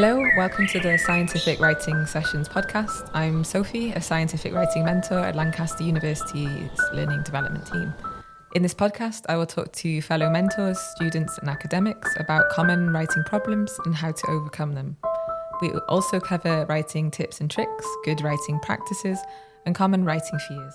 Hello, welcome to the Scientific Writing Sessions podcast. I'm Sophie, a scientific writing mentor at Lancaster University's Learning Development team. In this podcast, I will talk to fellow mentors, students and academics about common writing problems and how to overcome them. We will also cover writing tips and tricks, good writing practices and common writing fears.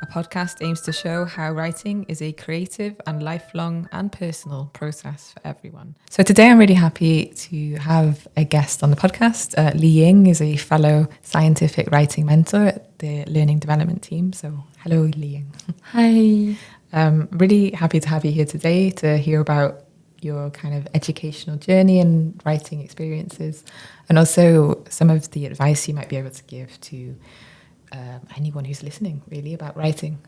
A podcast aims to show how writing is a creative and lifelong and personal process for everyone. So today I'm really happy to have a guest on the podcast. Liying is a fellow scientific writing mentor at the Learning Development team. So hello, Liying. Hi. Really happy to have you here today to hear about your kind of educational journey and writing experiences, and also some of the advice you might be able to give to anyone who's listening, really, about writing.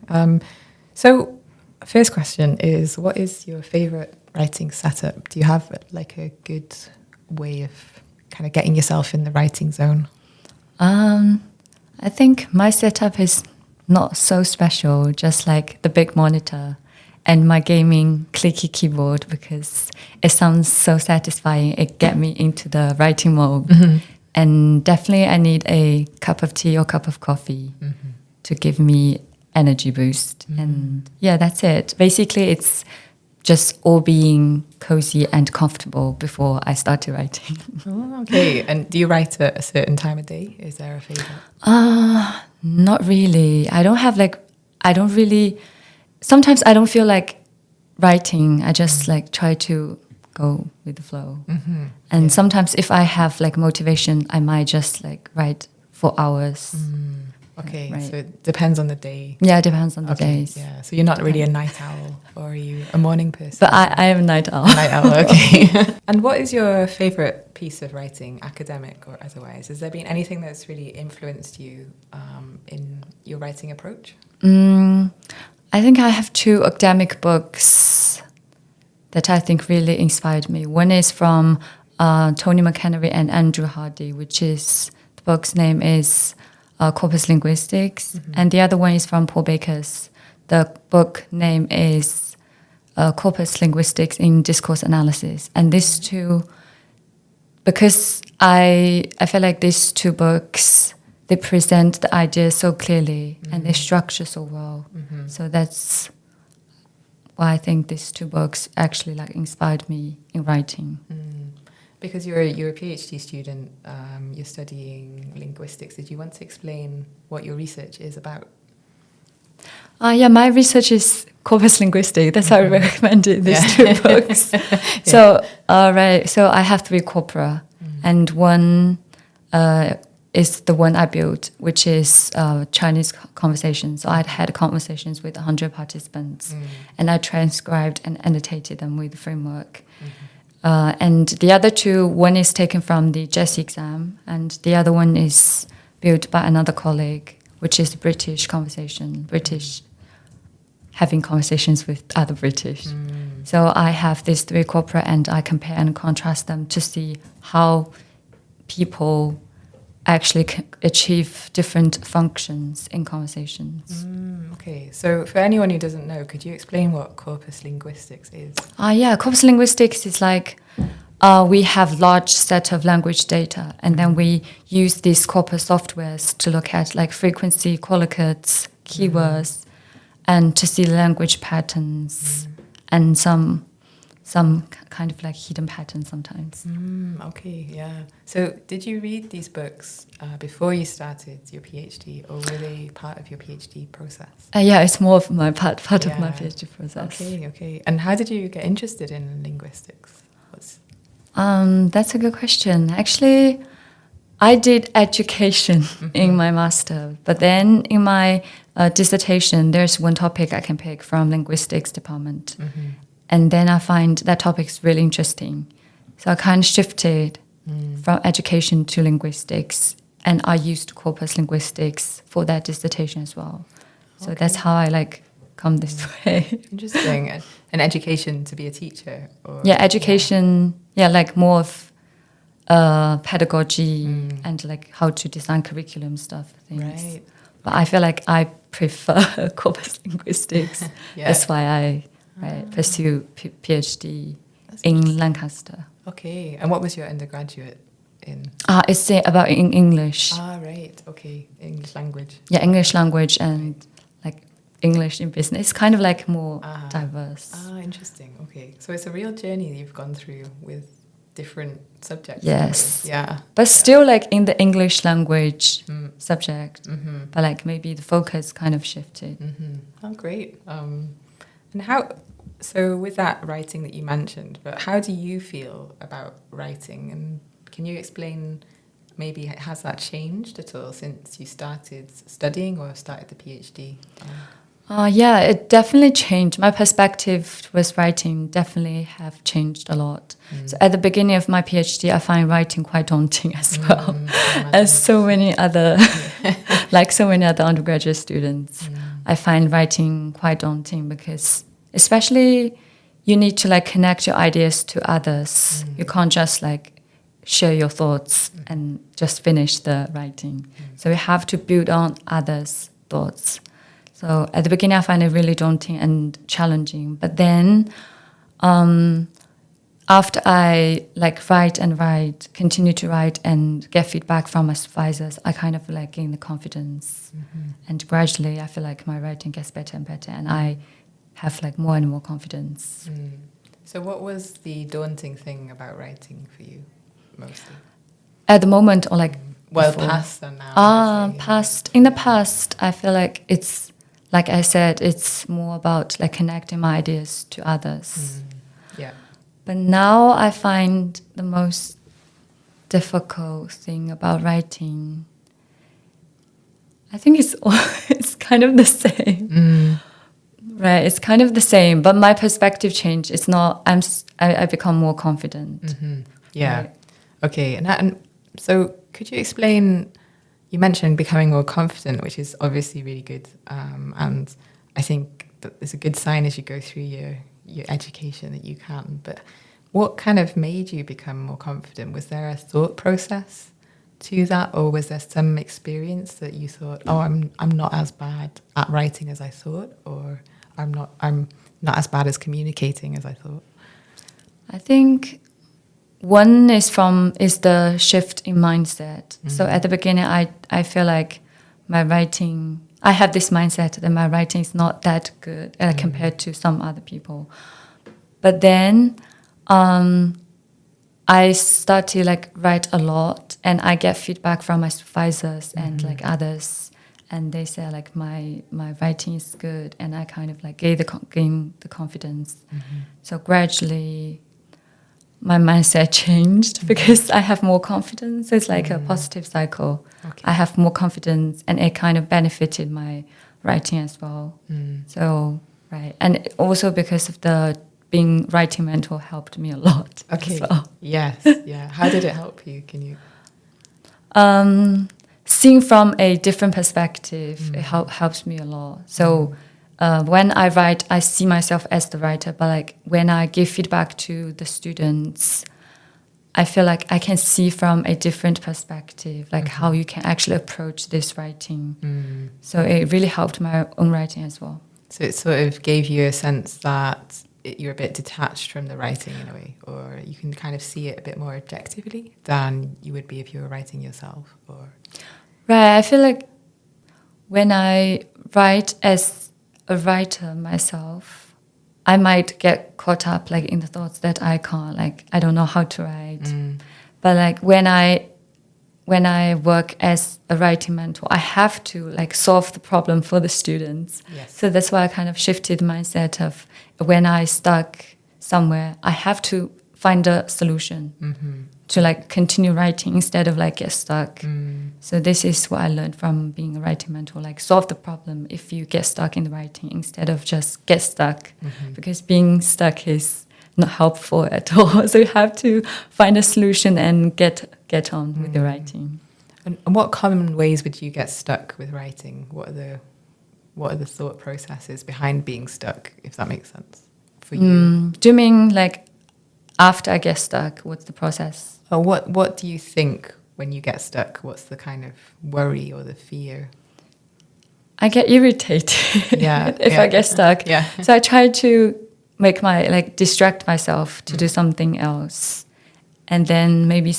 So first question is, what is your favorite writing setup? Do you have like a good way of kind of getting yourself in the writing zone? I think my setup is not so special, just like the big monitor and my gaming clicky keyboard, because it sounds so satisfying. It gets me into the writing mode. Mm-hmm. And definitely I need a cup of tea or cup of coffee to give me energy boost. And yeah, that's it. Basically, it's just all being cozy and comfortable before I started writing. Oh, okay. And do you write at a certain time of day? Is there a favorite? Not really. Sometimes I don't feel like writing. I just like try to go with the flow. Mm-hmm. And sometimes if I have like motivation, I might just like write for hours. Okay, right. So it depends on the day. Yeah, it depends on the days. Yeah, so you're not really a night owl, or are you a morning person? But I am a night owl. Night owl, okay. And what is your favourite piece of writing, academic or otherwise? Has there been anything that's really influenced you in your writing approach? I think I have two academic books that I think really inspired me. One is from Tony McHenry and Andrew Hardy, which is, the book's name is Corpus Linguistics. Mm-hmm. And the other one is from Paul Baker's. The book name is Corpus Linguistics in Discourse Analysis. And these two, because I feel like these two books, they present the ideas so clearly and they structure so well. Mm-hmm. So that's why I think these two books actually like inspired me in writing. Because you're a PhD student, you're studying linguistics. Did you want to explain what your research is about? Yeah, my research is corpus linguistic. That's how I recommended these two books. So I have three corpora, and one is the one I built, which is Chinese conversations. So I'd had conversations with 100 participants, and I transcribed and annotated them with the framework. And the other two, one is taken from the JESE exam, and the other one is built by another colleague, which is British conversation, British having conversations with other British. So I have these three corpora, and I compare and contrast them to see how people actually achieve different functions in conversations. Okay, so for anyone who doesn't know, could you explain what corpus linguistics is? Corpus linguistics is like we have large set of language data, and then we use these corpus softwares to look at like frequency, collocates, keywords, and to see language patterns and some kind of like hidden patterns sometimes. Okay, yeah. So did you read these books before you started your PhD, or were they part of your PhD process? It's more of my part of my PhD process. Okay. And how did you get interested in linguistics? That's a good question. Actually, I did education in my master, but then in my dissertation, there's one topic I can pick from linguistics department. And then I find that topic is really interesting. So I kind of shifted from education to linguistics, and I used corpus linguistics for that dissertation as well. So that's how I like come this way. Interesting. And education to be a teacher? Or, education, like more of pedagogy and like how to design curriculum stuff, things. Right. But I feel like I prefer corpus linguistics. That's why I pursue PhD in Lancaster. Okay. And what was your undergraduate in? It's about in English. Right. Okay. English language. Yeah, English language and like English in business. It's kind of like more diverse. Interesting. Okay. So it's a real journey that you've gone through with different subjects. Yes. Yeah. But still like in the English language subject. But like maybe the focus kind of shifted. Oh, great. And how, so with that writing that you mentioned, but how do you feel about writing? And can you explain, maybe has that changed at all since you started studying or started the PhD? Yeah, it definitely changed. My perspective with writing definitely have changed a lot. So at the beginning of my PhD, I find writing quite daunting as well, as so many other, like so many other undergraduate students. I find writing quite daunting because, especially, you need to like connect your ideas to others. You can't just like share your thoughts and just finish the writing. So you have to build on others' thoughts. So at the beginning, I find it really daunting and challenging. But then, after I like write, continue to write and get feedback from my supervisors, I kind of like gain the confidence. And gradually, I feel like my writing gets better and better, and I have like more and more confidence. So what was the daunting thing about writing for you, mostly? At the moment, or like well, before? Past and now. Past. In the past, I feel like it's, like I said, it's more about like connecting my ideas to others. Yeah. But now I find the most difficult thing about writing, I think it's kind of the same. Right, it's kind of the same, but my perspective changed. It's not, I become more confident. Yeah. Right. Okay. And so could you explain, you mentioned becoming more confident, which is obviously really good. And I think that it's a good sign as you go through your education that you can. But what kind of made you become more confident? Was there a thought process to that, or was there some experience that you thought, oh, I'm not as bad at writing as I thought, or I'm not as bad as communicating as I thought? I think one is the shift in mindset. So at the beginning, I feel like my writing, I have this mindset that my writing is not that good compared to some other people. But then I start to like write a lot, and I get feedback from my supervisors and like others, and they say like my writing is good, and I kind of like gain the confidence. So gradually, my mindset changed because I have more confidence. It's like a positive cycle. Okay. I have more confidence, and it kind of benefited my writing as well. So, right. And also because of the being writing mentor helped me a lot. Okay. As well. Yes. Yeah. How did it help you? Can you? Seeing from a different perspective, it helps me a lot. So when I write, I see myself as the writer, but like when I give feedback to the students, I feel like I can see from a different perspective, like how you can actually approach this writing. So it really helped my own writing as well. So it sort of gave you a sense that you're a bit detached from the writing in a way, or you can kind of see it a bit more objectively than you would be if you were writing yourself, or... Right, I feel like when I write as a writer myself, I might get caught up like in the thoughts that I don't know how to write. But like when I work as a writing mentor, I have to like solve the problem for the students. Yes. So that's why I kind of shifted the mindset of when I stuck somewhere, I have to find a solution to like continue writing instead of like get stuck. So this is what I learned from being a writing mentor, like solve the problem if you get stuck in the writing instead of just get stuck, because being stuck is not helpful at all. So you have to find a solution and get on with the writing. And what common ways would you get stuck with writing? What are the thought processes behind being stuck, if that makes sense for you? Do you mean like after I get stuck, what's the process? Or what do you think when you get stuck? What's the kind of worry or the fear? I get irritated if I get stuck. Yeah. So I try to distract myself to do something else, and then maybe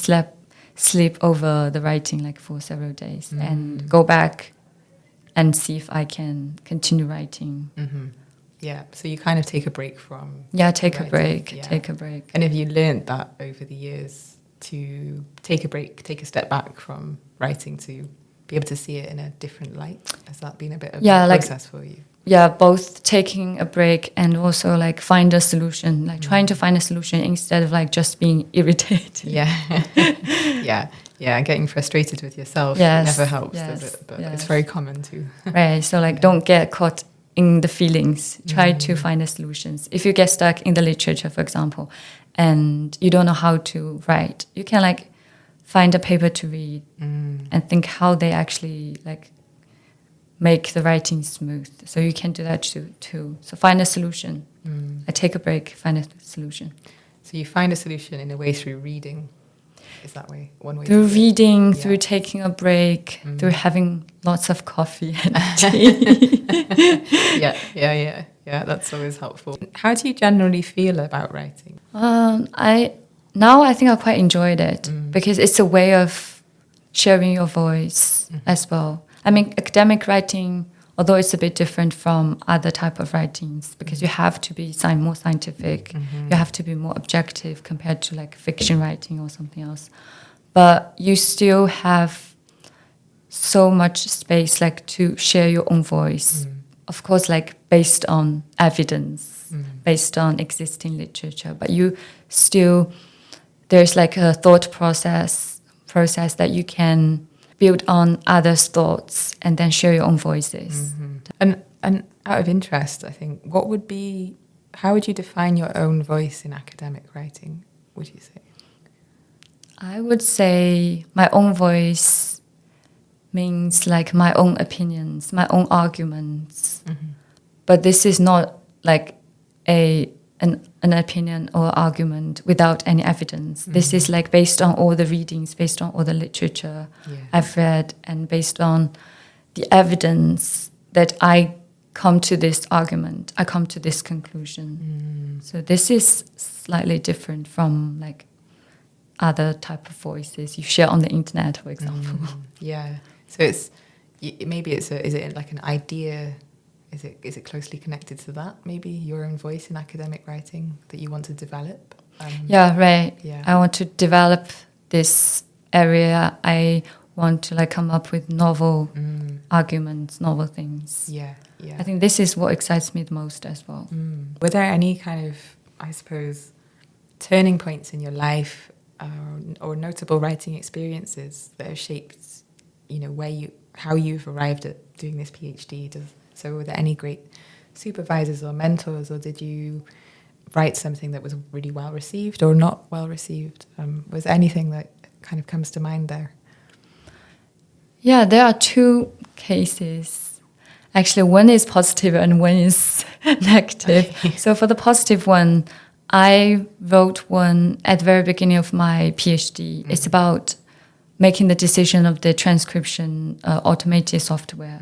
sleep over the writing like for several days and go back and see if I can continue writing. Yeah, so you kind of take a break from take writing. Take a break. And have you learned that over the years to take a break, take a step back from writing to be able to see it in a different light? Has that been a bit of a process for you? Yeah, both taking a break and also like find a solution, like trying to find a solution instead of like just being irritated. Yeah, getting frustrated with yourself never helps, does it? But it's very common too. Right, so like don't get caught in the feelings. Try to find the solutions. If you get stuck in the literature, for example, and you don't know how to write, you can like find a paper to read and think how they actually like make the writing smooth. So you can do that too. So find a solution. I take a break, find a solution. So you find a solution in a way through reading. Is that one way? Through reading, through taking a break, through having lots of coffee and tea. Yeah. That's always helpful. How do you generally feel about writing? I think I quite enjoyed it because it's a way of sharing your voice as well. I mean, academic writing, although it's a bit different from other type of writings because you have to be more scientific, you have to be more objective compared to like fiction writing or something else. But you still have so much space like to share your own voice. Of course, like based on evidence, based on existing literature, but you still, there's like a thought process that you can build on others' thoughts and then share your own voices. And out of interest, I think, how would you define your own voice in academic writing, would you say? I would say my own voice means like my own opinions, my own arguments. But this is not like an opinion or argument without any evidence. This is like based on all the readings, based on all the literature I've read, and based on the evidence that I come to this argument, I come to this conclusion. So this is slightly different from like other type of voices you share on the internet, for example. Yeah. So is it like an idea? Is it closely connected to that? Maybe your own voice in academic writing that you want to develop? Right. Yeah. I want to develop this area. I want to like come up with novel arguments, novel things. Yeah. I think this is what excites me the most as well. Were there any kind of, I suppose, turning points in your life or notable writing experiences that have shaped, how you've arrived at doing this PhD? So were there any great supervisors or mentors, or did you write something that was really well received or not well received? Was there anything that kind of comes to mind there? Yeah, there are two cases. Actually, one is positive and one is negative. Okay. So for the positive one, I wrote one at the very beginning of my PhD. It's about making the decision of the transcription automated software.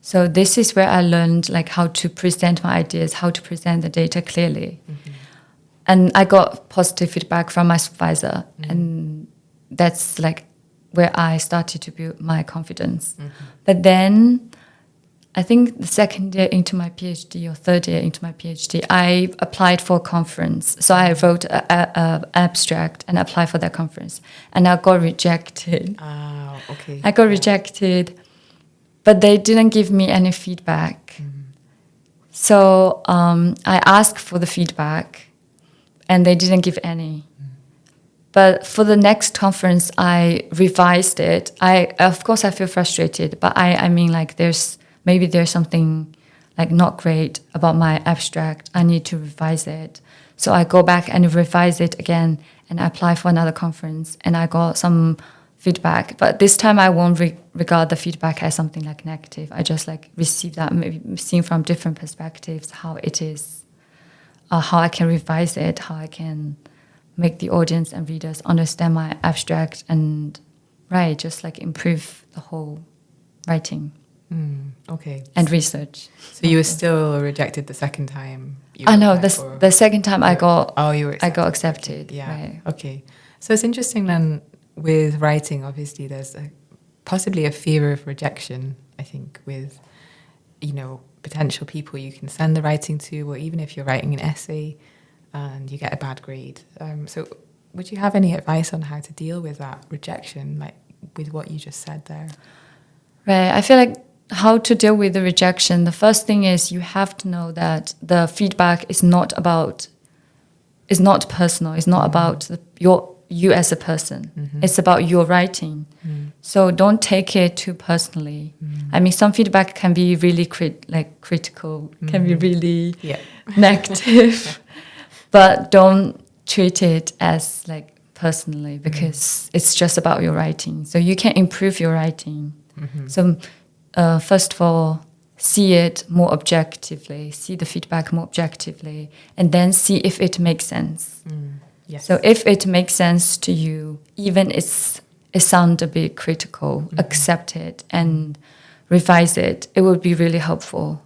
So this is where I learned like how to present my ideas, how to present the data clearly. And I got positive feedback from my supervisor. And that's like where I started to build my confidence. But then I think the second year into my PhD or third year into my PhD, I applied for a conference. So I wrote an abstract and applied for that conference. And I got rejected. Okay. I got rejected. But they didn't give me any feedback. So I asked for the feedback, and they didn't give any. But for the next conference, I revised it. Of course, I feel frustrated, but I mean, like, there's something like not great about my abstract. I need to revise it. So I go back and revise it again, and apply for another conference, and I got some feedback, but this time I won't regard the feedback as something like negative. I just like receive that, maybe seeing from different perspectives how it is, how I can revise it, how I can make the audience and readers understand my abstract and just like improve the whole writing. Okay. And research. So you were still rejected the second time? No, the second time I got you were accepted. accepted. Yeah. Right. Okay. So it's interesting then. with writing, obviously, there's possibly a fear of rejection, I think, with, potential people you can send the writing to, or even if you're writing an essay and you get a bad grade. So would you have any advice on how to deal with that rejection, like with what you just said there? Right. I feel like how to deal with the rejection, the first thing is you have to know that the feedback is not personal. It's not about you as a person. Mm-hmm. It's about your writing. Mm. So don't take it too personally. Mm. I mean, some feedback can be really critical, can be really negative, but don't treat it as personally, because it's just about your writing. So you can improve your writing. Mm-hmm. So first of all, see it more objectively, see the feedback more objectively, and then see if it makes sense. Mm. Yes. So if it makes sense to you, even it sounds a bit critical, accept it and revise it. It would be really helpful,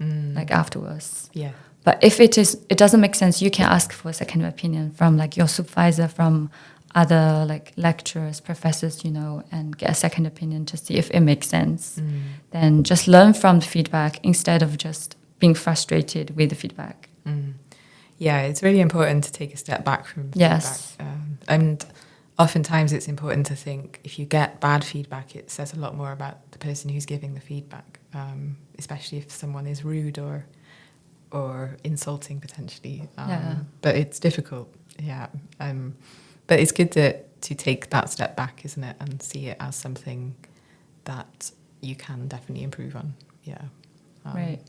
afterwards. Yeah. But if it doesn't make sense, you can ask for a second opinion from your supervisor, from other lecturers, professors, and get a second opinion to see if it makes sense. Mm. Then just learn from the feedback instead of just being frustrated with the feedback. Mm. Yeah, it's really important to take a step back from feedback. Yes. And oftentimes it's important to think, if you get bad feedback, it says a lot more about the person who's giving the feedback, especially if someone is rude or insulting potentially. But it's difficult, but it's good to take that step back, isn't it, and see it as something that you can definitely improve on. Yeah. Right.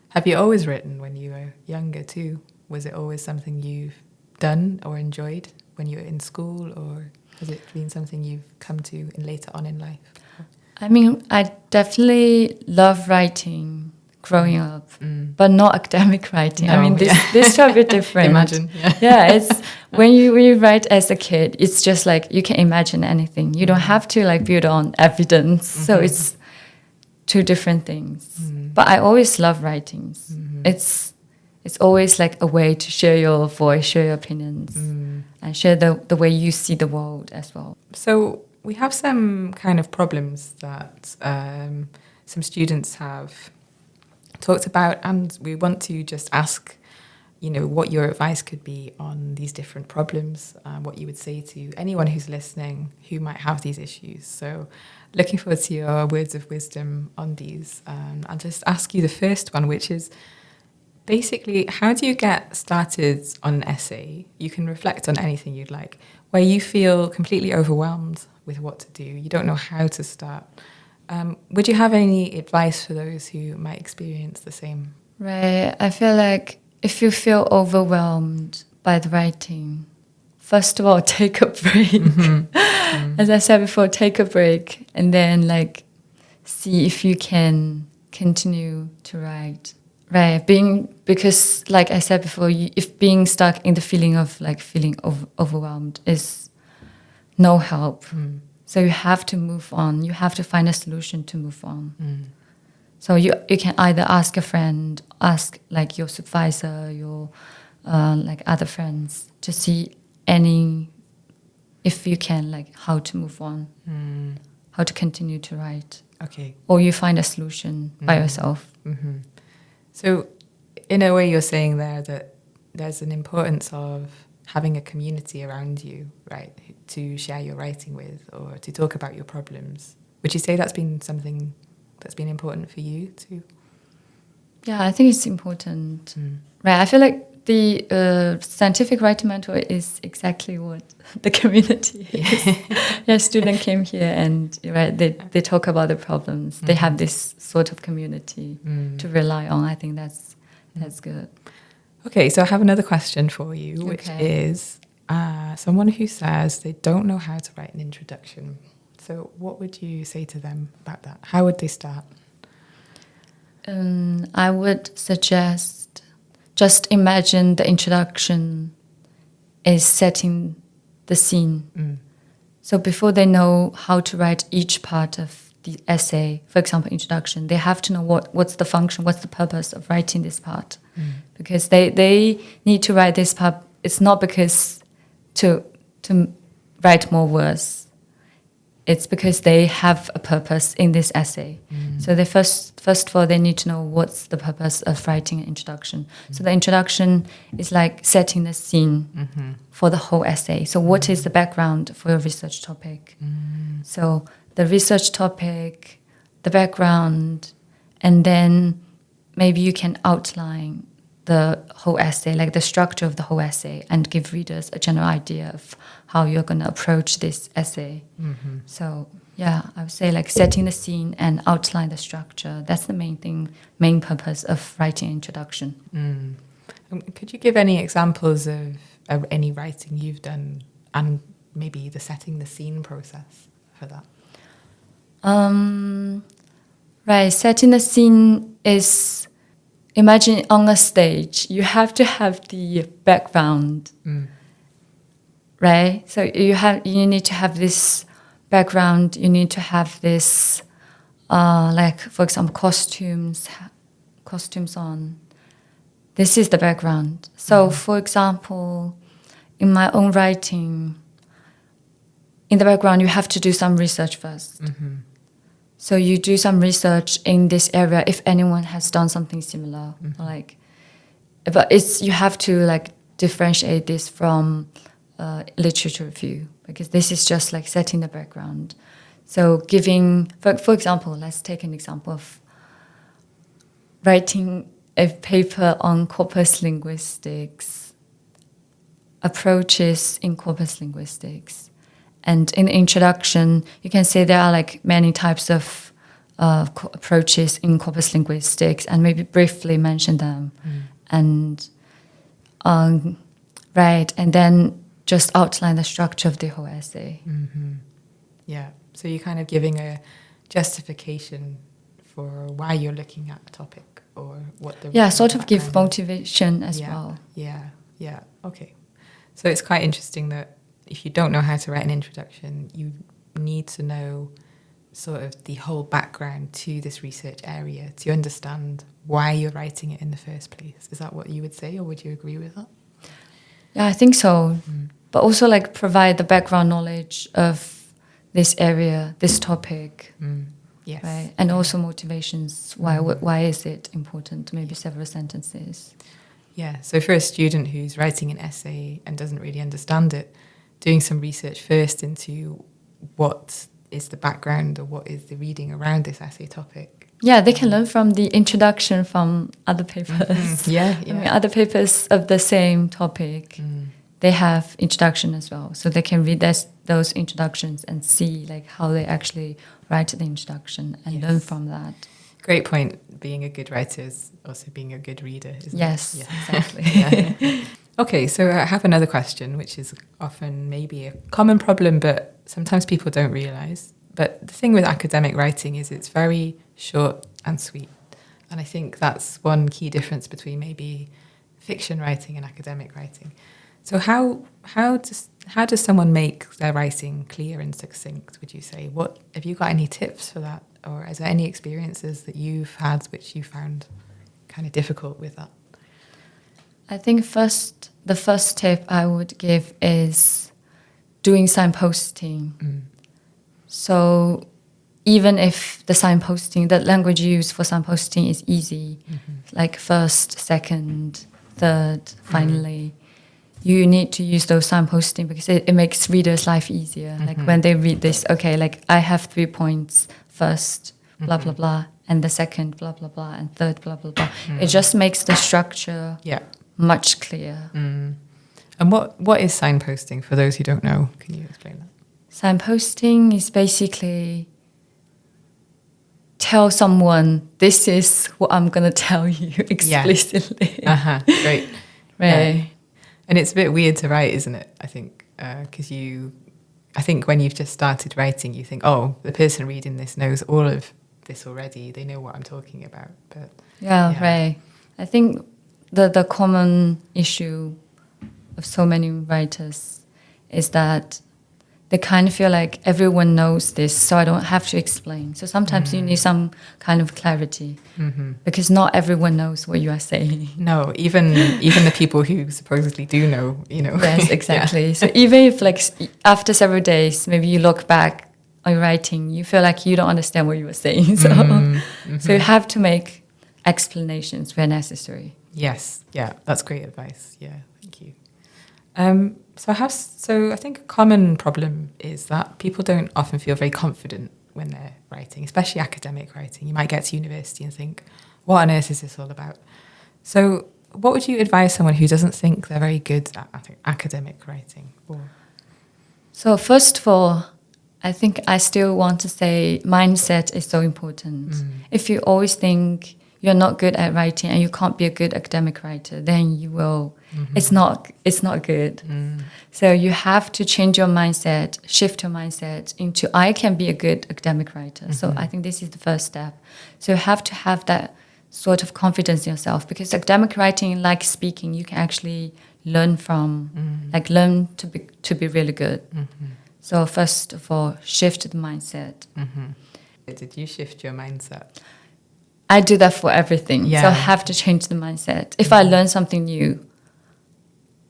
Have you always written when you were younger too? Was it always something you've done or enjoyed when you were in school, or has it been something you've come to later on in life? I mean, I definitely love writing growing up, but not academic writing. No, I mean, this is a bit different. Imagine, it's when you write as a kid, it's just you can imagine anything. You don't have to build on evidence. Mm-hmm. So it's two different things. Mm-hmm. But I always love writing. Mm-hmm. It's always a way to share your voice, share your opinions, and share the way you see the world as well. So we have some kind of problems that some students have talked about, and we want to just ask, what your advice could be on these different problems, what you would say to anyone who's listening who might have these issues. So looking forward to your words of wisdom on these. I'll just ask you the first one, which is basically, how do you get started on an essay? You can reflect on anything you'd like, where you feel completely overwhelmed with what to do. You don't know how to start. Would you have any advice for those who might experience the same? Right. I feel if you feel overwhelmed by the writing, first of all, take a break. Mm-hmm. As I said before, take a break and then see if you can continue to write. Right. Because like I said before, if being stuck in the feeling of feeling overwhelmed is no help. Mm. So you have to move on. You have to find a solution to move on. Mm. So you can either ask a friend, ask your supervisor, your other friends to see if you can how to move on, how to continue to write. Okay. Or you find a solution by yourself. Mm-hmm. So in a way you're saying there that there's an importance of having a community around you, right, to share your writing with or to talk about your problems. Would you say that's been something that's been important for you too? Yeah, I think it's important. Right, I feel the scientific writing mentor is exactly what the community is. Yeah, student came here and they talk about the problems. Mm-hmm. They have this sort of community to rely on. I think that's good. Okay, so I have another question for you, which is someone who says they don't know how to write an introduction. So what would you say to them about that? How would they start? I would suggest just imagine the introduction is setting the scene. Mm. So before they know how to write each part of the essay, for example, introduction, they have to know what's the function, what's the purpose of writing this part. Mm. Because they need to write this part. It's not because to write more words, it's because they have a purpose in this essay. So they first of all, they need to know what's the purpose of writing an introduction. So the introduction is like setting the scene for the whole essay. So what is the background for your research topic? So the research topic, the background, and then maybe you can outline the whole essay, like the structure of the whole essay, and give readers a general idea of how you're going to approach this essay. So yeah, I would say like setting the scene and outline the structure. That's the main purpose of writing introduction. Could you give any examples of any writing you've done and maybe the setting the scene process for that? Right, setting the scene is, imagine on a stage, you have to have the background, right? So you need to have this background, you need to have this, like, for example, costumes on. This is the background. So, for example, in my own writing, in the background, you have to do some research first. So you do some research in this area if anyone has done something similar, but you have to like differentiate this from literature review, because this is just like setting the background. So giving, for example, let's take an example of writing a paper on corpus linguistics, approaches in corpus linguistics. And in the introduction, you can say there are like many types of approaches in corpus linguistics, and maybe briefly mention them. And and then just outline the structure of the whole essay. Yeah, so you're kind of giving a justification for why you're looking at a topic or what the sort of give motivation as well. Yeah, okay. So it's quite interesting that if you don't know how to write an introduction, you need to know sort of the whole background to this research area to understand why you're writing it in the first place. Is that what you would say, or would you agree with that? Yeah, I think so. But also like provide the background knowledge of this area, this topic. Yes. Right? And also motivations. Why is it important? Maybe several sentences. Yeah, so for a student who's writing an essay and doesn't really understand it, doing some research first into what is the background or what is the reading around this essay topic. Yeah, they can learn from the introduction from other papers. Yeah. I mean, other papers of the same topic, they have introduction as well. So they can read those introductions and see like how they actually write the introduction and learn from that. Great point. Being a good writer is also being a good reader, isn't it? Yes, exactly. Okay, so I have another question, which is often maybe a common problem, but sometimes people don't realise. But the thing with academic writing is it's very short and sweet. And I think that's one key difference between maybe fiction writing and academic writing. So how does someone make their writing clear and succinct, would you say? Have you got any tips for that? Or is there any experiences that you've had which you found kind of difficult with that? I think the first tip I would give is doing signposting. So even if the signposting, the language used for signposting is easy, like first, second, third, finally, you need to use those signposting because it makes readers' life easier. Like when they read this, okay, like I have 3 points, first, blah, blah, blah, and the second, blah, blah, blah, and third, blah, blah, blah. It just makes the structure much clearer. And what is signposting for those who don't know? Can you explain that? Signposting is basically tell someone, this is what I'm going to tell you explicitly. Great. Right. Yeah. And it's a bit weird to write, isn't it? I think, because I think when you've just started writing, you think, oh, the person reading this knows all of this already. They know what I'm talking about. But right. I think the common issue of so many writers is that they kind of feel like everyone knows this, so I don't have to explain. So sometimes you need some kind of clarity because not everyone knows what you are saying. No, even the people who supposedly do know, Yes, exactly. So even if like after several days, maybe you look back on your writing, you feel like you don't understand what you were saying. So, so you have to make explanations where necessary. Yes, yeah, that's great advice. Yeah, thank you. So I think a common problem is that people don't often feel very confident when they're writing, especially academic writing. You might get to university and think, what on earth is this all about? So what would you advise someone who doesn't think they're very good at academic writing? So first of all, I think I still want to say mindset is so important. If you always think you're not good at writing and you can't be a good academic writer, then you will. It's not good. So you have to change your mindset, shift your mindset into I can be a good academic writer. So I think this is the first step. So you have to have that sort of confidence in yourself, because academic writing, like speaking, you can actually learn from, like learn to be really good. So first of all, shift the mindset. Did you shift your mindset? I do that for everything. Yeah. So I have to change the mindset. If I learn something new,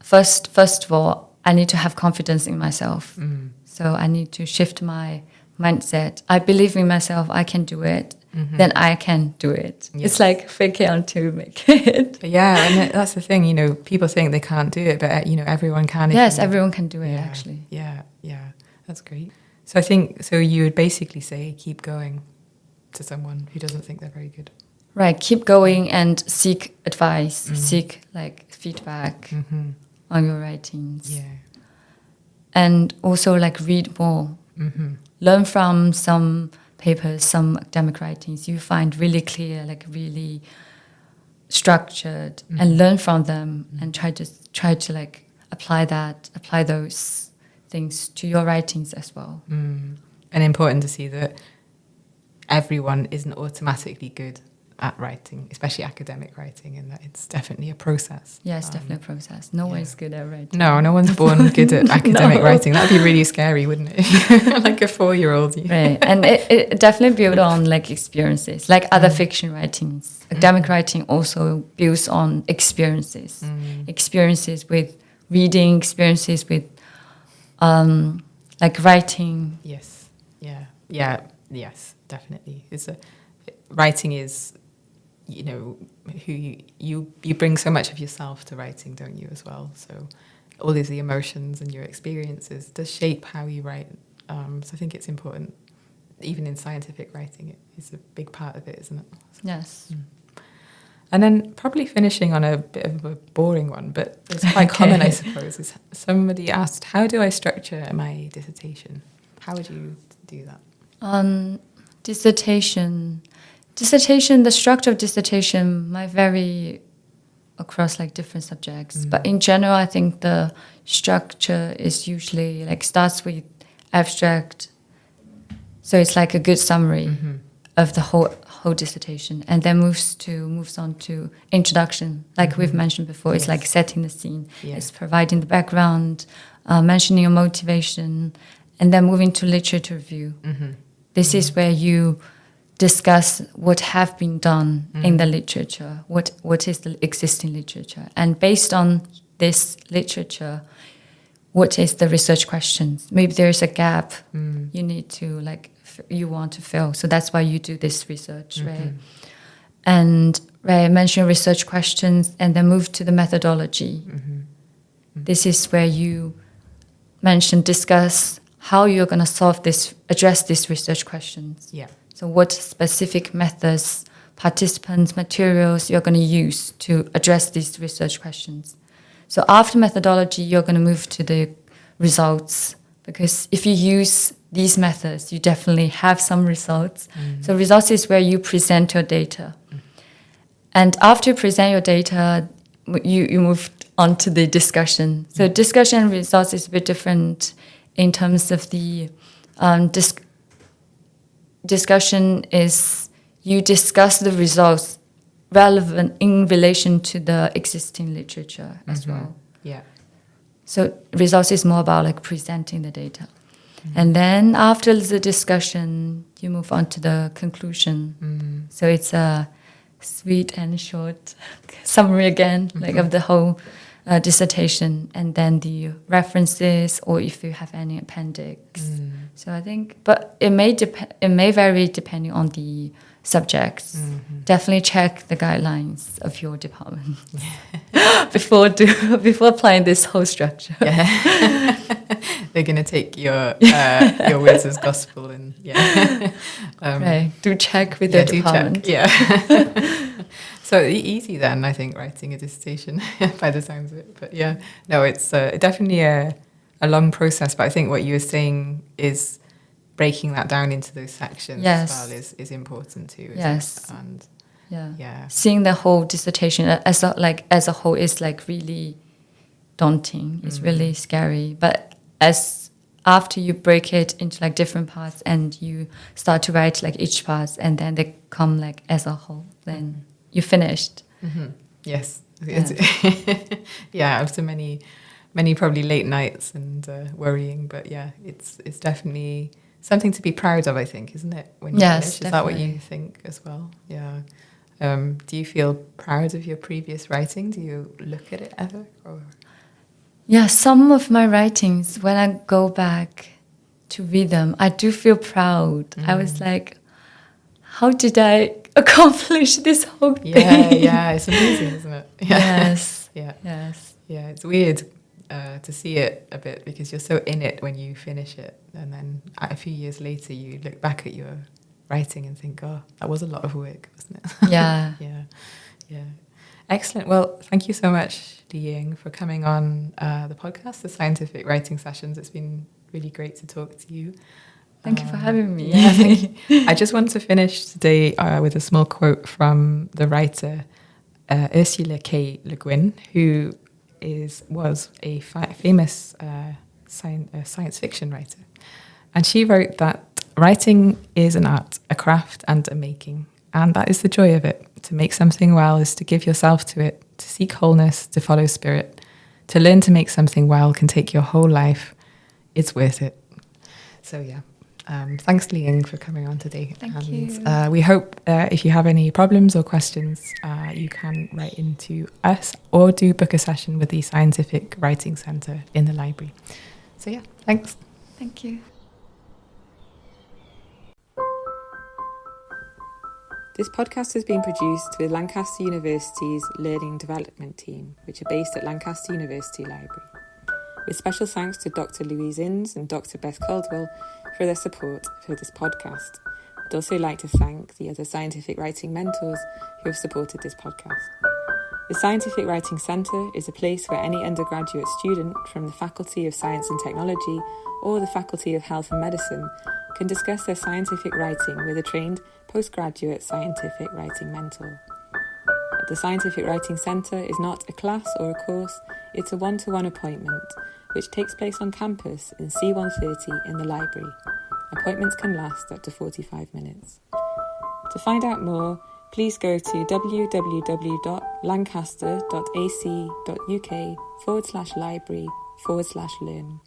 first of all, I need to have confidence in myself. So I need to shift my mindset. I believe in myself. I can do it. Then I can do it. Yes. It's like fake it until you make it. Yeah, and that's the thing. People think they can't do it, but everyone can. Yes, everyone can do it. Actually. Yeah, that's great. So I think you would basically say keep going to someone who doesn't think they're very good. Right, keep going and seek advice, seek like feedback on your writings. Yeah. And also like read more. Learn from some papers, some academic writings you find really clear, like really structured, and learn from them and try to like apply those things to your writings as well. And important to see that everyone isn't automatically good at writing, especially academic writing, and that it's definitely a process. Yeah, it's definitely a process. No one's good at writing. No one's born good at academic writing. That'd be really scary, wouldn't it? Like a 4-year-old. Right, and it definitely builds on like experiences, like other fiction writings. Academic writing also builds on experiences, experiences with reading, experiences with like writing. Yes, yes, definitely. Writing is, who you bring so much of yourself to writing, don't you, as well? So all these the emotions and your experiences does shape how you write. So I think it's important, even in scientific writing, it is a big part of it, isn't it? Yes. And then probably finishing on a bit of a boring one, but it's quite common, I suppose, is somebody asked, how do I structure my dissertation? How would you do that? Dissertation, the structure of dissertation might vary across like different subjects. But in general, I think the structure is usually like starts with abstract. So it's like a good summary of the whole dissertation, and then moves on to introduction. Like we've mentioned before, it's like setting the scene. Yeah. It's providing the background, mentioning your motivation, and then moving to literature review. This is where you discuss what have been done in the literature, what is the existing literature, and based on this literature, what is the research questions? Maybe there's a gap you need to you want to fill, so that's why you do this research, right? And mention research questions, and then move to the methodology. This is where you discuss how you're going to address these research questions. Yeah. So what specific methods, participants, materials you're going to use to address these research questions. So after methodology, you're going to move to the results, because if you use these methods, you definitely have some results. So results is where you present your data. And after you present your data, you move on to the discussion. So discussion and results is a bit different in terms of the discussion is you discuss the results relevant in relation to the existing literature as well. Yeah. So results is more about like presenting the data. And then after the discussion, you move on to the conclusion. So it's a sweet and short summary again, like of the whole dissertation, and then the references, or if you have any appendix. So I think, but it may vary depending on the subjects. Definitely check the guidelines of your department before applying this whole structure. Yeah. They're going to take your words as gospel, and Right. Do check with the department. Check. Yeah. So easy then, I think, writing a dissertation by the sounds of it. But yeah, no, it's definitely a long process. But I think what you were saying is breaking that down into those sections as well is important too. Yes. And yeah. Seeing the whole dissertation as a whole is like really daunting. It's really scary. But after you break it into like different parts and you start to write like each part, and then they come like as a whole, then you're finished. Yes. After many probably late nights and worrying, but yeah, it's definitely something to be proud of, I think, isn't it? When you finish, is that what you think as well? Yeah. Do you feel proud of your previous writing? Do you look at it ever? Or? Yeah, some of my writings, when I go back to read them, I do feel proud. I was like, how did I accomplish this whole thing? Yeah, it's amazing, isn't it? Yes. Yes. Yeah, it's weird to see it a bit because you're so in it when you finish it, and then a few years later you look back at your writing and think, oh, that was a lot of work, wasn't it? Yeah. Yeah. Excellent. Well, thank you so much, Liying, for coming on the podcast, the Scientific Writing Sessions. It's been really great to talk to you. Thank you for having me. Yeah, I just want to finish today with a small quote from the writer Ursula K. Le Guin, who was a famous science fiction writer. And she wrote that writing is an art, a craft and a making. And that is the joy of it. To make something well is to give yourself to it, to seek wholeness, to follow spirit. To learn to make something well can take your whole life. It's worth it. So yeah. Thanks, Liying, for coming on today. Thank you. We hope if you have any problems or questions, you can write into us or do book a session with the Scientific Writing Centre in the library. So yeah, thanks. Thank you. This podcast has been produced with Lancaster University's Learning Development Team, which are based at Lancaster University Library. With special thanks to Dr. Louise Innes and Dr. Beth Caldwell for their support for this podcast. I'd also like to thank the other scientific writing mentors who have supported this podcast. The Scientific Writing Centre is a place where any undergraduate student from the Faculty of Science and Technology or the Faculty of Health and Medicine can discuss their scientific writing with a trained postgraduate scientific writing mentor. The Scientific Writing Centre is not a class or a course, it's a one-to-one appointment, which takes place on campus in C130 in the library. Appointments can last up to 45 minutes. To find out more, please go to www.lancaster.ac.uk/library/learn.